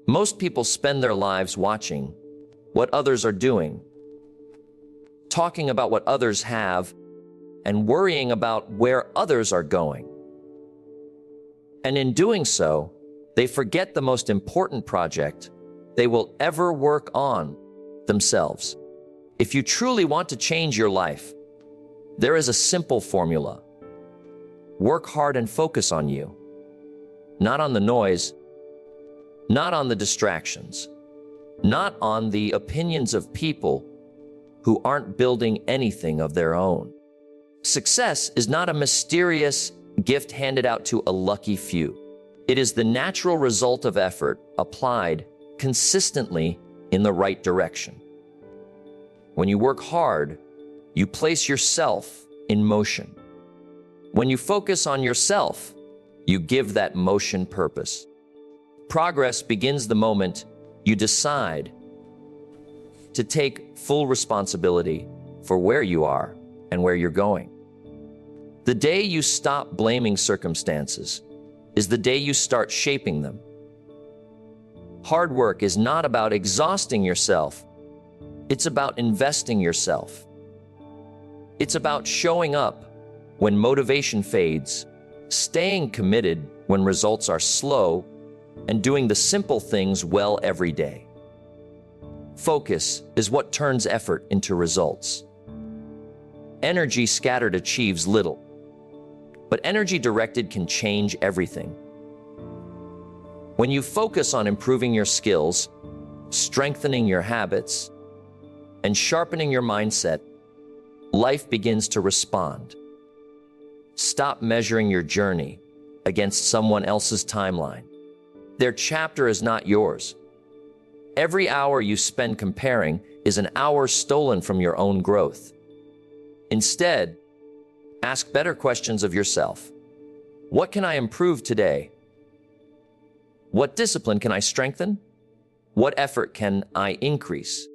Most people spend their lives watching what others are doing, talking about what others have, and worrying about where others are going. And in doing so, they forget the most important project they will ever work on themselves. If you truly want to change your life, there is a simple formula. Work hard and focus on you, not on the noise, not on the distractions, not on the opinions of people who aren't building anything of their own. Success is not a mysterious gift handed out to a lucky few. It is the natural result of effort applied consistently in the right direction. When you work hard, you place yourself in motion. When you focus on yourself, you give that motion purpose. Progress begins the moment you decide to take full responsibility for where you are and where you're going. The day you stop blaming circumstances is the day you start shaping them. Hard work is not about exhausting yourself. It's about investing yourself. It's about showing up when motivation fades, staying committed when results are slow, and doing the simple things well every day. Focus is what turns effort into results. Energy scattered achieves little, but energy directed can change everything. When you focus on improving your skills, strengthening your habits, and sharpening your mindset, life begins to respond. Stop measuring your journey against someone else's timeline. Their chapter is not yours. Every hour you spend comparing is an hour stolen from your own growth. Instead, ask better questions of yourself. What can I improve today? What discipline can I strengthen? What effort can I increase?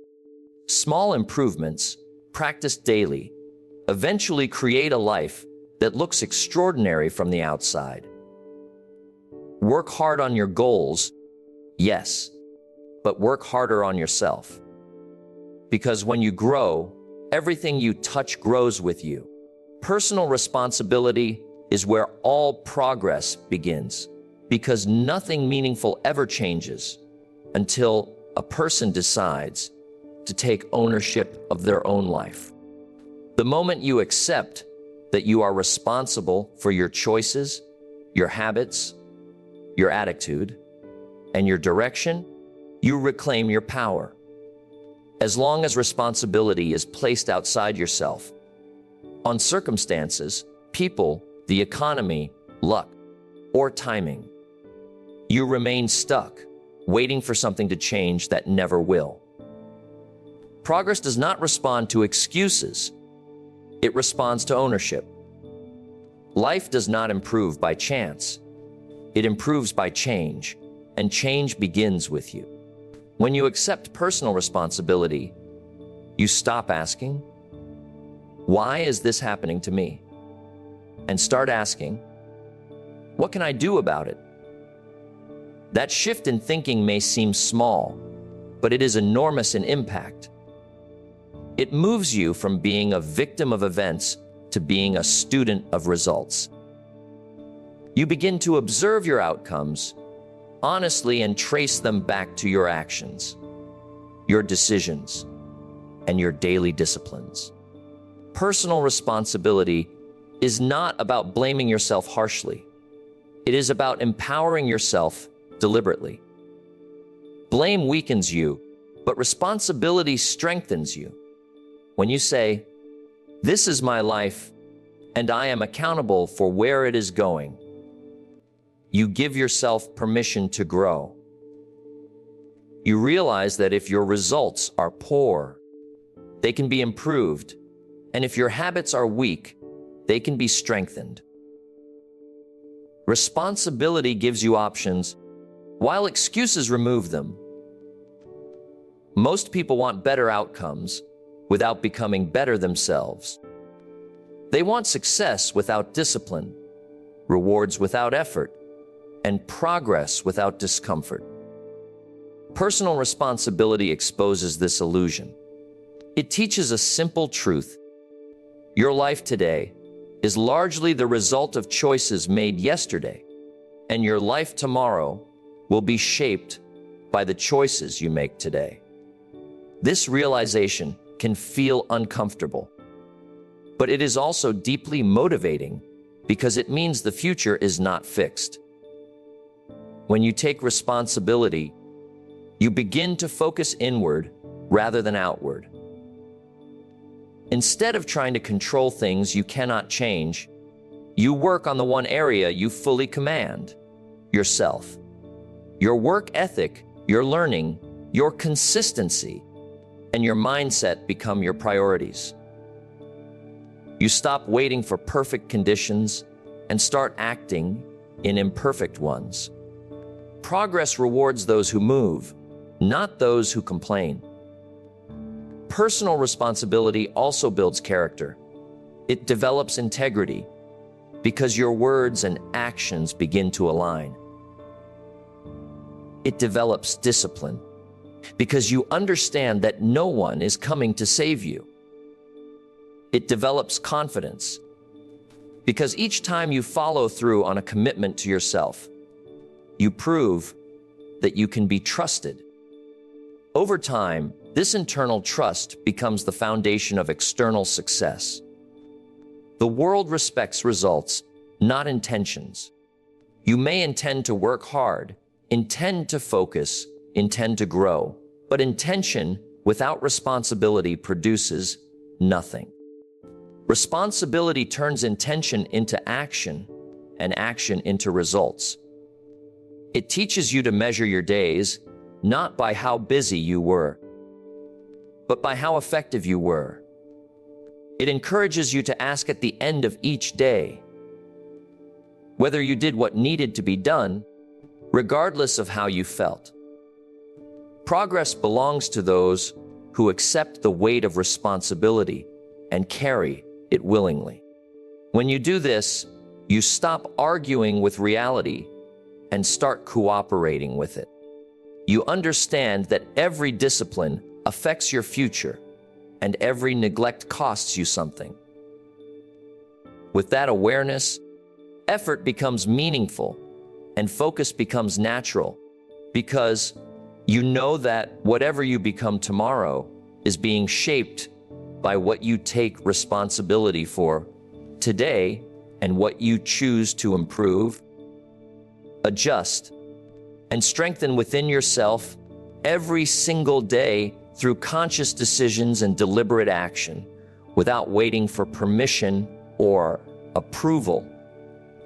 Small improvements, practiced daily, eventually create a life that looks extraordinary from the outside. Work hard on your goals, yes, but work harder on yourself. Because when you grow, everything you touch grows with you. Personal responsibility is where all progress begins, because nothing meaningful ever changes until a person decides to take ownership of their own life. The moment you accept that you are responsible for your choices, your habits, your attitude, and your direction, you reclaim your power. As long as responsibility is placed outside yourself, on circumstances, people, the economy, luck, or timing, you remain stuck, waiting for something to change that never will. Progress does not respond to excuses. It responds to ownership. Life does not improve by chance. It improves by change, and change begins with you. When you accept personal responsibility, you stop asking, "Why is this happening to me?" and start asking, "What can I do about it?" That shift in thinking may seem small, but it is enormous in impact. It moves you from being a victim of events to being a student of results. You begin to observe your outcomes honestly and trace them back to your actions, your decisions, and your daily disciplines. Personal responsibility is not about blaming yourself harshly. It is about empowering yourself deliberately. Blame weakens you, but responsibility strengthens you. When you say, "This is my life, and I am accountable for where it is going," you give yourself permission to grow. You realize that if your results are poor, they can be improved, and if your habits are weak, they can be strengthened. Responsibility gives you options, while excuses remove them. Most people want better outcomes without becoming better themselves. They want success without discipline, rewards without effort, and progress without discomfort. Personal responsibility exposes this illusion. It teaches a simple truth. Your life today is largely the result of choices made yesterday, and your life tomorrow will be shaped by the choices you make today. This realization can feel uncomfortable, but it is also deeply motivating because it means the future is not fixed. When you take responsibility, you begin to focus inward rather than outward. Instead of trying to control things you cannot change, you work on the one area you fully command: yourself. Your work ethic, your learning, your consistency, and your mindset become your priorities. You stop waiting for perfect conditions and start acting in imperfect ones. Progress rewards those who move, not those who complain. Personal responsibility also builds character. It develops integrity because your words and actions begin to align. It develops discipline because you understand that no one is coming to save you. It develops confidence because each time you follow through on a commitment to yourself, you prove that you can be trusted. Over time, this internal trust becomes the foundation of external success. The world respects results, not intentions. You may intend to work hard, intend to focus, intend to grow, but intention without responsibility produces nothing. Responsibility turns intention into action, and action into results. It teaches you to measure your days, not by how busy you were, but by how effective you were. It encourages you to ask at the end of each day whether you did what needed to be done, regardless of how you felt. Progress belongs to those who accept the weight of responsibility and carry it willingly. When you do this, you stop arguing with reality and start cooperating with it. You understand that every discipline affects your future and every neglect costs you something. With that awareness, effort becomes meaningful and focus becomes natural because you know that whatever you become tomorrow is being shaped by what you take responsibility for today and what you choose to improve, adjust, and strengthen within yourself every single day through conscious decisions and deliberate action without waiting for permission or approval.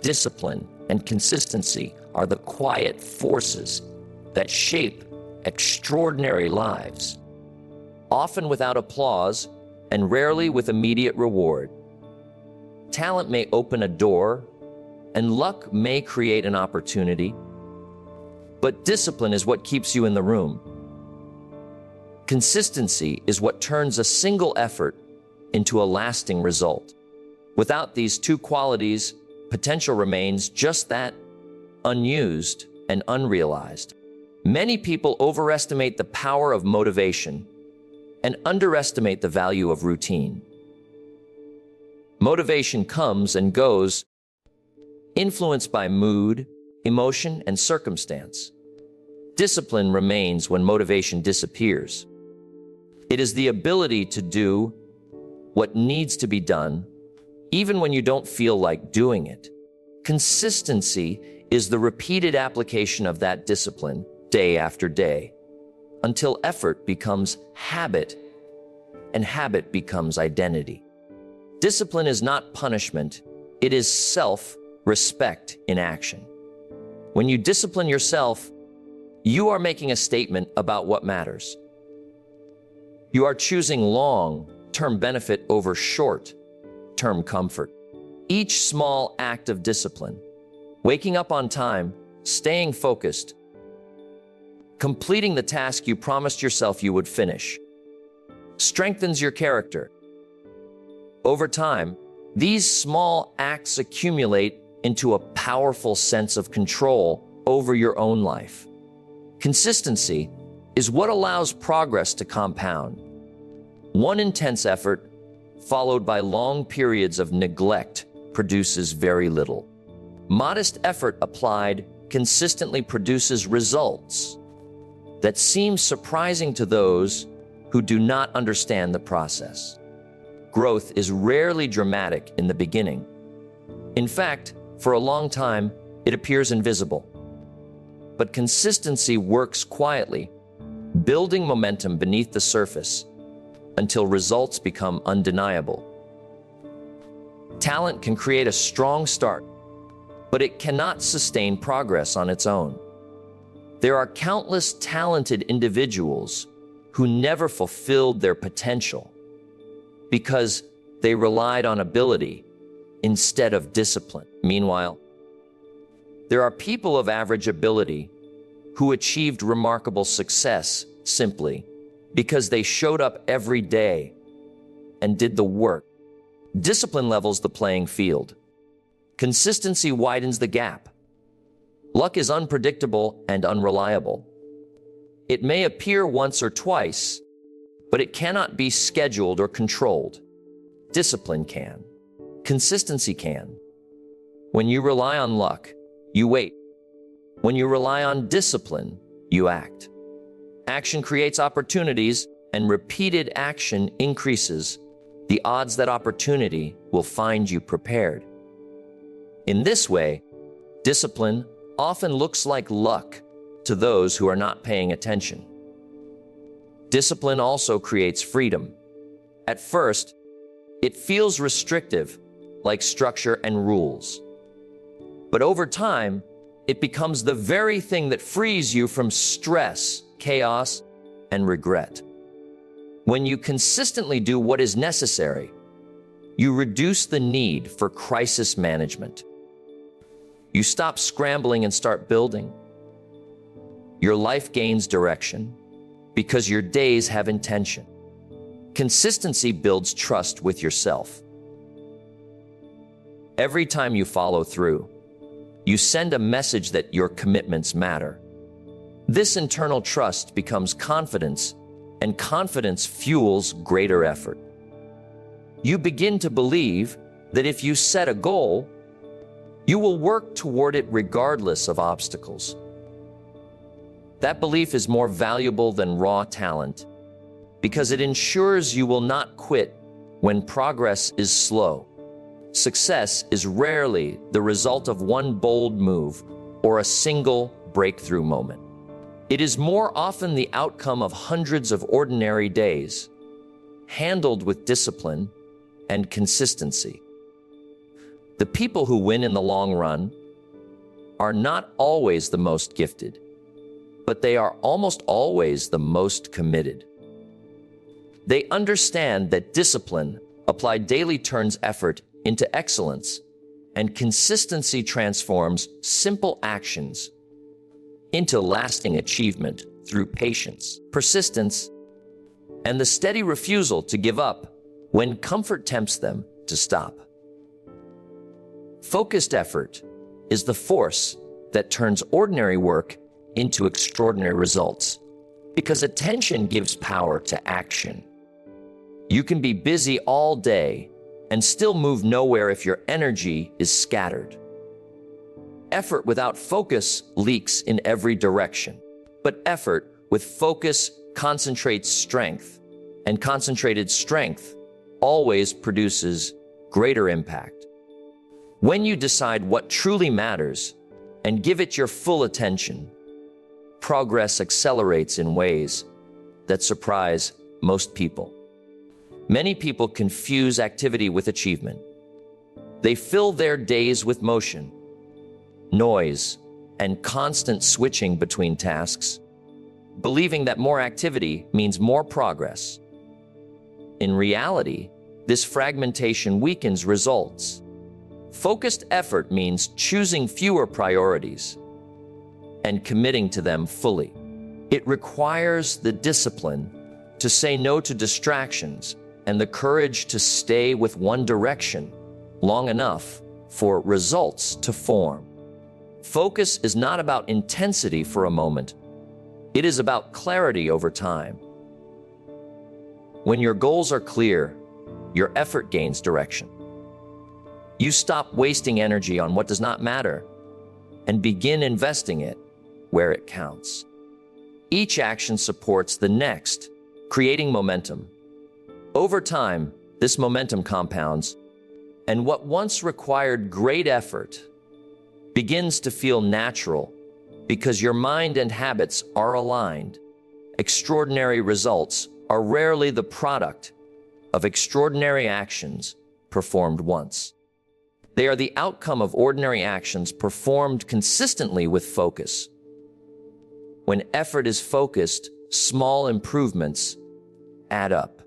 Discipline and consistency are the quiet forces that shape extraordinary lives, often without applause and rarely with immediate reward. Talent may open a door, and luck may create an opportunity, but discipline is what keeps you in the room. Consistency is what turns a single effort into a lasting result. Without these two qualities, potential remains just that, unused and unrealized. Many people overestimate the power of motivation and underestimate the value of routine. Motivation comes and goes, influenced by mood, emotion, and circumstance. Discipline remains when motivation disappears. It is the ability to do what needs to be done, even when you don't feel like doing it. Consistency is the repeated application of that discipline day after day, until effort becomes habit and habit becomes identity. Discipline is not punishment, it is self-respect in action. When you discipline yourself, you are making a statement about what matters. You are choosing long-term benefit over short-term comfort. Each small act of discipline, waking up on time, staying focused, completing the task you promised yourself you would finish, strengthens your character. Over time, these small acts accumulate into a powerful sense of control over your own life. Consistency is what allows progress to compound. One intense effort, followed by long periods of neglect, produces very little. Modest effort applied consistently produces results that seem surprising to those who do not understand the process. Growth is rarely dramatic in the beginning. In fact, for a long time, it appears invisible. But consistency works quietly, building momentum beneath the surface until results become undeniable. Talent can create a strong start, but it cannot sustain progress on its own. There are countless talented individuals who never fulfilled their potential because they relied on ability instead of discipline. Meanwhile, there are people of average ability who achieved remarkable success simply because they showed up every day and did the work. Discipline levels the playing field. Consistency widens the gap. Luck is unpredictable and unreliable. It may appear once or twice, but it cannot be scheduled or controlled. Discipline can. Consistency can. When you rely on luck, you wait. When you rely on discipline, you act. Action creates opportunities, and repeated action increases the odds that opportunity will find you prepared. In this way, discipline often looks like luck to those who are not paying attention. Discipline also creates freedom. At first, it feels restrictive, like structure and rules. But over time, it becomes the very thing that frees you from stress, chaos, and regret. When you consistently do what is necessary, you reduce the need for crisis management. You stop scrambling and start building. Your life gains direction because your days have intention. Consistency builds trust with yourself. Every time you follow through, you send a message that your commitments matter. This internal trust becomes confidence, and confidence fuels greater effort. You begin to believe that if you set a goal, you will work toward it regardless of obstacles. That belief is more valuable than raw talent because it ensures you will not quit when progress is slow. Success is rarely the result of one bold move or a single breakthrough moment. It is more often the outcome of hundreds of ordinary days, handled with discipline and consistency. The people who win in the long run are not always the most gifted, but they are almost always the most committed. They understand that discipline applied daily turns effort into excellence, and consistency transforms simple actions into lasting achievement through patience, persistence, and the steady refusal to give up when comfort tempts them to stop. Focused effort is the force that turns ordinary work into extraordinary results, because attention gives power to action. You can be busy all day and still move nowhere if your energy is scattered. Effort without focus leaks in every direction, but effort with focus concentrates strength, and concentrated strength always produces greater impact. When you decide what truly matters and give it your full attention, progress accelerates in ways that surprise most people. Many people confuse activity with achievement. They fill their days with motion, noise, and constant switching between tasks, believing that more activity means more progress. In reality, this fragmentation weakens results. Focused effort means choosing fewer priorities and committing to them fully. It requires the discipline to say no to distractions and the courage to stay with one direction long enough for results to form. Focus is not about intensity for a moment. It is about clarity over time. When your goals are clear, your effort gains direction. You stop wasting energy on what does not matter and begin investing it where it counts. Each action supports the next, creating momentum. Over time, this momentum compounds, and what once required great effort begins to feel natural because your mind and habits are aligned. Extraordinary results are rarely the product of extraordinary actions performed once. They are the outcome of ordinary actions performed consistently with focus. When effort is focused, small improvements add up.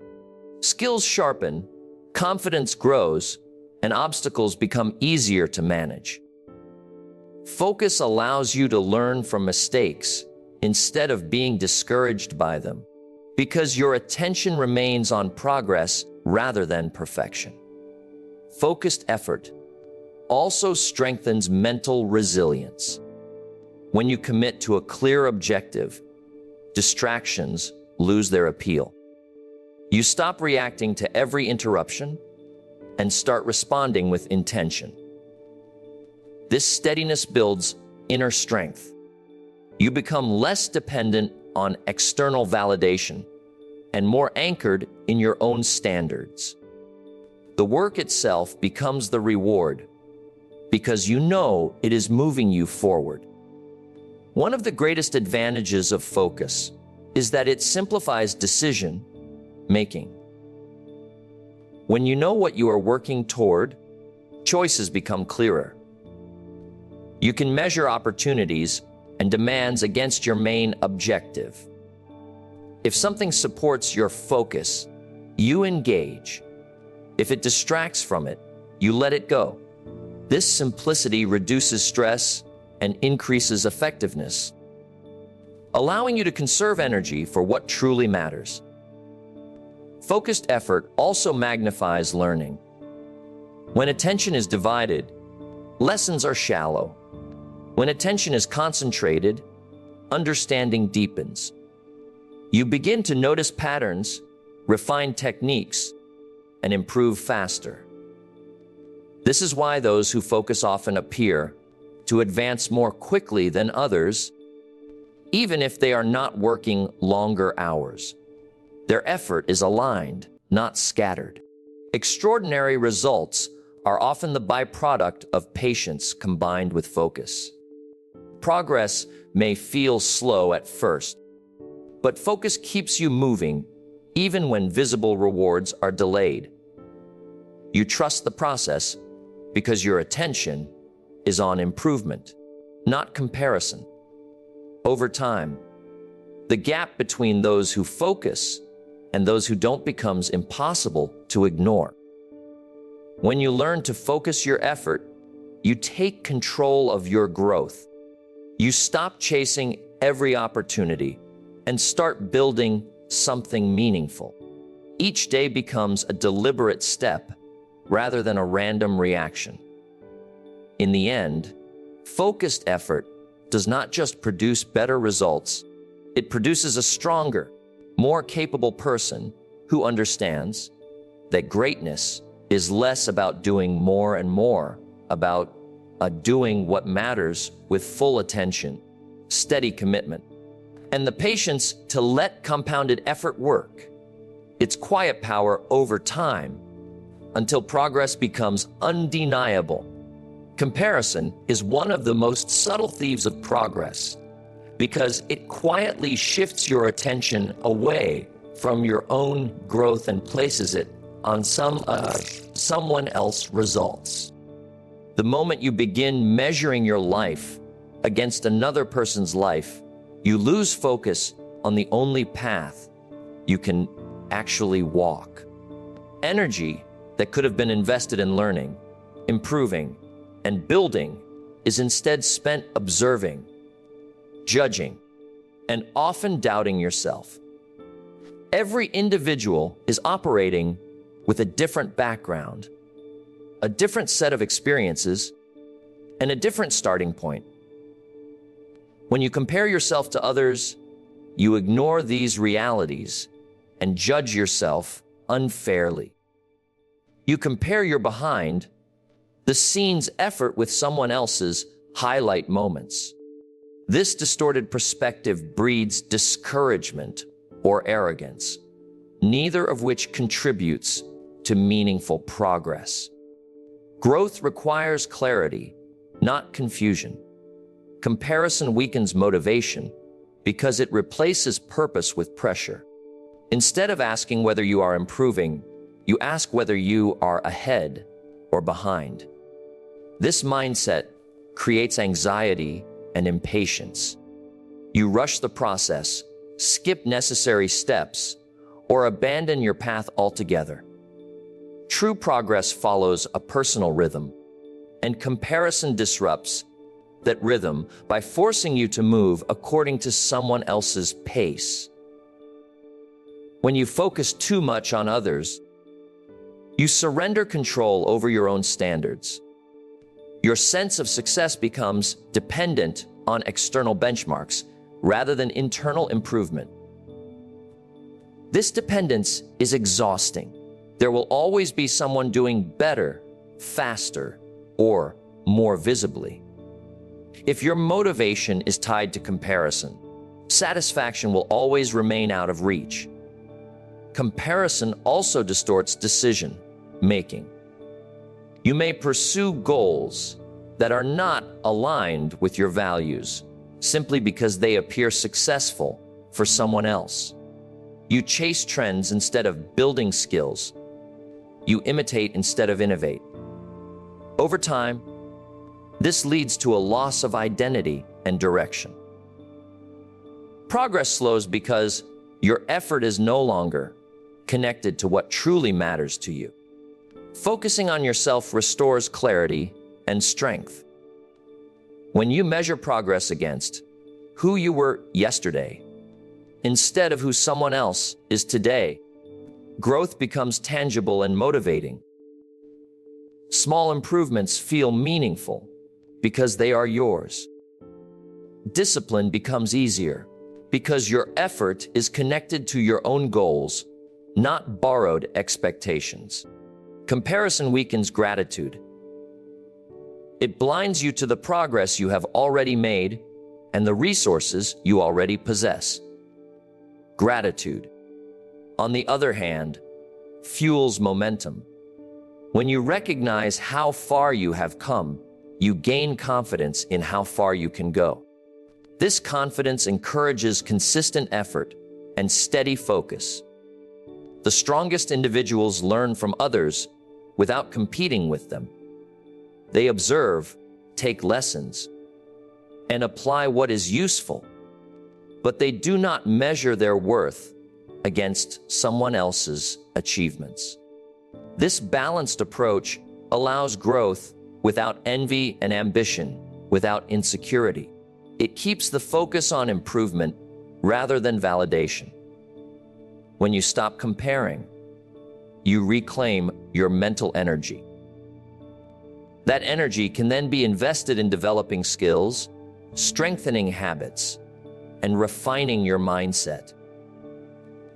Skills sharpen, confidence grows, and obstacles become easier to manage. Focus allows you to learn from mistakes instead of being discouraged by them, because your attention remains on progress rather than perfection. Focused effort also strengthens mental resilience. When you commit to a clear objective, distractions lose their appeal. You stop reacting to every interruption and start responding with intention. This steadiness builds inner strength. You become less dependent on external validation and more anchored in your own standards. The work itself becomes the reward because you know it is moving you forward. One of the greatest advantages of focus is that it simplifies decision making. When you know what you are working toward, choices become clearer. You can measure opportunities and demands against your main objective. If something supports your focus, you engage. If it distracts from it, you let it go. This simplicity reduces stress and increases effectiveness, allowing you to conserve energy for what truly matters. Focused effort also magnifies learning. When attention is divided, lessons are shallow. When attention is concentrated, understanding deepens. You begin to notice patterns, refine techniques, and improve faster. This is why those who focus often appear to advance more quickly than others, even if they are not working longer hours. Their effort is aligned, not scattered. Extraordinary results are often the byproduct of patience combined with focus. Progress may feel slow at first, but focus keeps you moving even when visible rewards are delayed. You trust the process because your attention is on improvement, not comparison. Over time, the gap between those who focus and those who don't becomes impossible to ignore. When you learn to focus your effort, you take control of your growth. You stop chasing every opportunity and start building something meaningful. Each day becomes a deliberate step rather than a random reaction. In the end, focused effort does not just produce better results, it produces a stronger, more capable person who understands that greatness is less about doing more and more, about doing what matters with full attention, steady commitment, and the patience to let compounded effort work. Its quiet power over time until progress becomes undeniable. Comparison is one of the most subtle thieves of progress because it quietly shifts your attention away from your own growth and places it on someone else's results. The moment you begin measuring your life against another person's life, you lose focus on the only path you can actually walk. Energy that could have been invested in learning, improving, and building is instead spent observing, judging, and often doubting yourself. Every individual is operating with a different background, a different set of experiences, and a different starting point. When you compare yourself to others, you ignore these realities and judge yourself unfairly. You compare your behind the scenes effort with someone else's highlight moments. This distorted perspective breeds discouragement or arrogance, neither of which contributes to meaningful progress. Growth requires clarity, not confusion. Comparison weakens motivation because it replaces purpose with pressure. Instead of asking whether you are improving, you ask whether you are ahead or behind. This mindset creates anxiety and impatience. You rush the process, skip necessary steps, or abandon your path altogether. True progress follows a personal rhythm, and comparison disrupts that rhythm by forcing you to move according to someone else's pace. When you focus too much on others, you surrender control over your own standards. Your sense of success becomes dependent on external benchmarks rather than internal improvement. This dependence is exhausting. There will always be someone doing better, faster, or more visibly. If your motivation is tied to comparison, satisfaction will always remain out of reach. Comparison also distorts decision making. You may pursue goals that are not aligned with your values simply because they appear successful for someone else. You chase trends instead of building skills. You imitate instead of innovate. Over time, this leads to a loss of identity and direction. Progress slows because your effort is no longer connected to what truly matters to you. Focusing on yourself restores clarity and strength. When you measure progress against who you were yesterday, instead of who someone else is today, growth becomes tangible and motivating. Small improvements feel meaningful because they are yours. Discipline becomes easier because your effort is connected to your own goals, not borrowed expectations. Comparison weakens gratitude. It blinds you to the progress you have already made and the resources you already possess. Gratitude, on the other hand, fuels momentum. When you recognize how far you have come, you gain confidence in how far you can go. This confidence encourages consistent effort and steady focus. The strongest individuals learn from others without competing with them. They observe, take lessons, and apply what is useful, but they do not measure their worth against someone else's achievements. This balanced approach allows growth without envy and ambition, without insecurity. It keeps the focus on improvement rather than validation. When you stop comparing, you reclaim your mental energy. That energy can then be invested in developing skills, strengthening habits, and refining your mindset.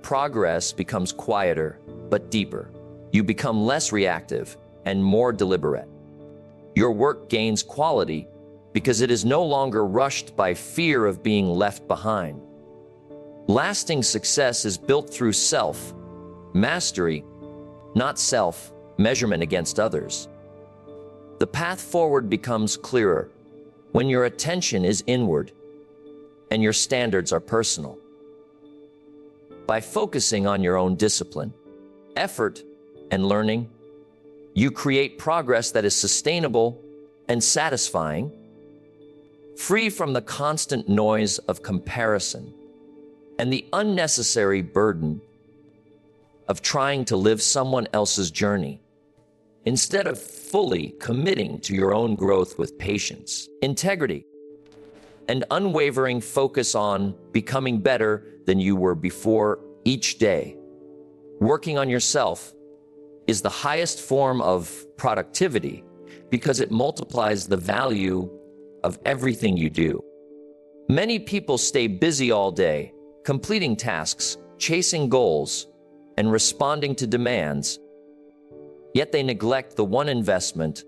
Progress becomes quieter but deeper. You become less reactive and more deliberate. Your work gains quality because it is no longer rushed by fear of being left behind. Lasting success is built through self-mastery, not self-measurement against others. The path forward becomes clearer when your attention is inward and your standards are personal. By focusing on your own discipline, effort, and learning, you create progress that is sustainable and satisfying, free from the constant noise of comparison and the unnecessary burden of trying to live someone else's journey. Instead of fully committing to your own growth with patience, integrity, and unwavering focus on becoming better than you were before each day, working on yourself is the highest form of productivity because it multiplies the value of everything you do. Many people stay busy all day, completing tasks, chasing goals, and responding to demands, yet they neglect the one investment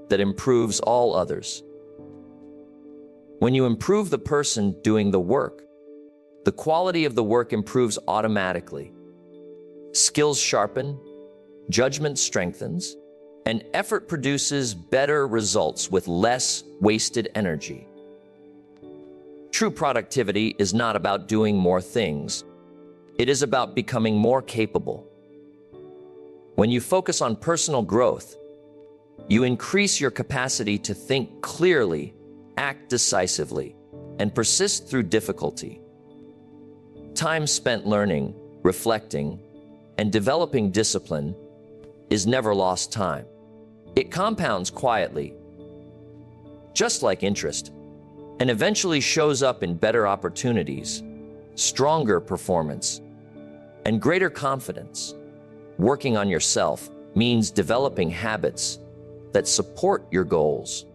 that improves all others. When you improve the person doing the work, the quality of the work improves automatically. Skills sharpen, judgment strengthens, and effort produces better results with less wasted energy. True productivity is not about doing more things. It is about becoming more capable. When you focus on personal growth, you increase your capacity to think clearly, act decisively, and persist through difficulty. Time spent learning, reflecting, and developing discipline is never lost time. It compounds quietly, just like interest, and eventually shows up in better opportunities, stronger performance, and greater confidence. Working on yourself means developing habits that support your goals.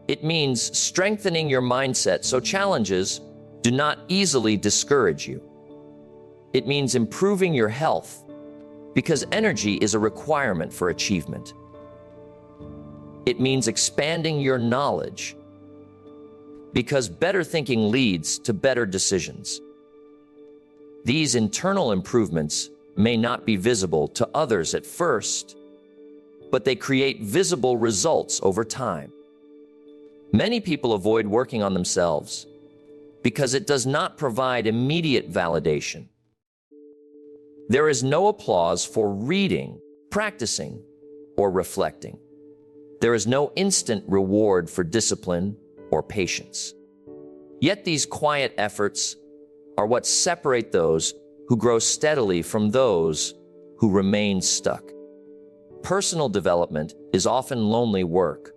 It means strengthening your mindset so challenges do not easily discourage you. It means improving your health because energy is a requirement for achievement. It means expanding your knowledge because better thinking leads to better decisions. These internal improvements may not be visible to others at first, but they create visible results over time. Many people avoid working on themselves because it does not provide immediate validation. There is no applause for reading, practicing, or reflecting. There is no instant reward for discipline or patience. Yet these quiet efforts are what separate those who grow steadily from those who remain stuck. Personal development is often lonely work,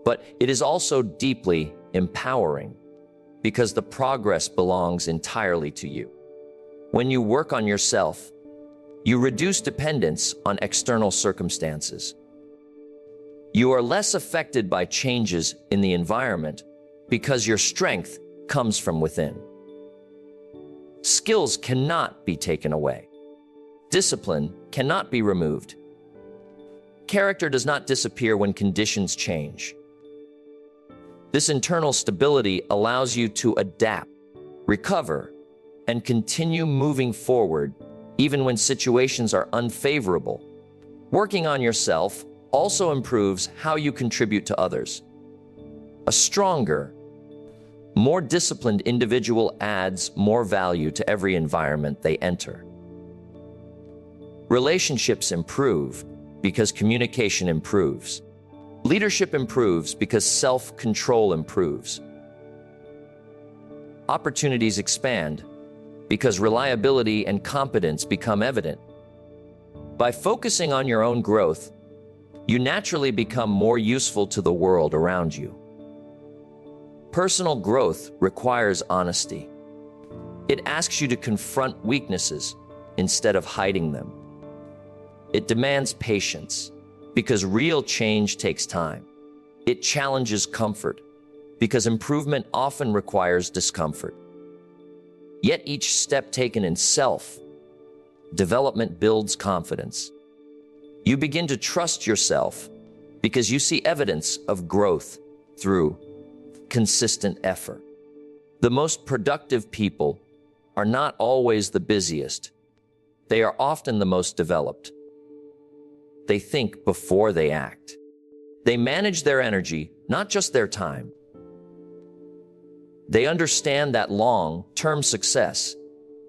but it is also deeply empowering because the progress belongs entirely to you. When you work on yourself, you reduce dependence on external circumstances. You are less affected by changes in the environment because your strength comes from within. Skills cannot be taken away. Discipline cannot be removed. Character does not disappear when conditions change. This internal stability allows you to adapt, recover, and continue moving forward even when situations are unfavorable. Working on yourself also improves how you contribute to others. A stronger, more disciplined individual adds more value to every environment they enter. Relationships improve because communication improves. Leadership improves because self-control improves. Opportunities expand because reliability and competence become evident. By focusing on your own growth, you naturally become more useful to the world around you. Personal growth requires honesty. It asks you to confront weaknesses instead of hiding them. It demands patience because real change takes time. It challenges comfort because improvement often requires discomfort. Yet each step taken in self-development builds confidence. You begin to trust yourself because you see evidence of growth through consistent effort. The most productive people are not always the busiest. They are often the most developed. They think before they act. They manage their energy, not just their time. They understand that long-term success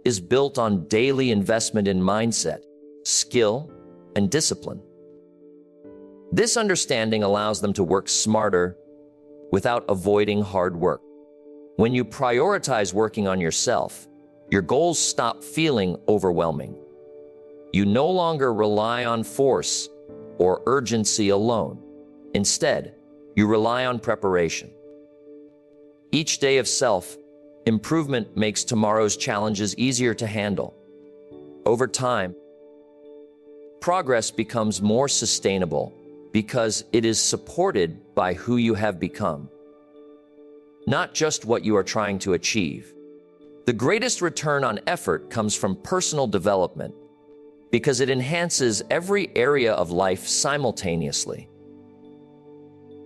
is built on daily investment in mindset, skill, and discipline. This understanding allows them to work smarter without avoiding hard work. When you prioritize working on yourself, your goals stop feeling overwhelming. You no longer rely on force or urgency alone. Instead, you rely on preparation. Each day of self-improvement makes tomorrow's challenges easier to handle. Over time, progress becomes more sustainable because it is supported by who you have become. Not just what you are trying to achieve, The greatest return on effort comes from personal development because it enhances every area of life simultaneously.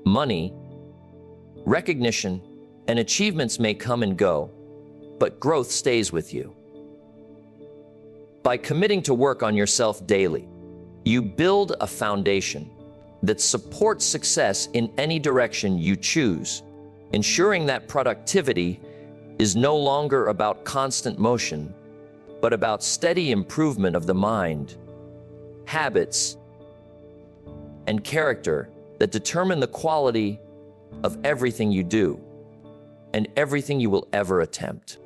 Money, recognition, and achievements may come and go, but growth stays with you. By committing to work on yourself daily, you build a foundation that supports success in any direction you choose, ensuring that productivity is no longer about constant motion, but about steady improvement of the mind, habits, and character that determine the quality of everything you do and everything you will ever attempt.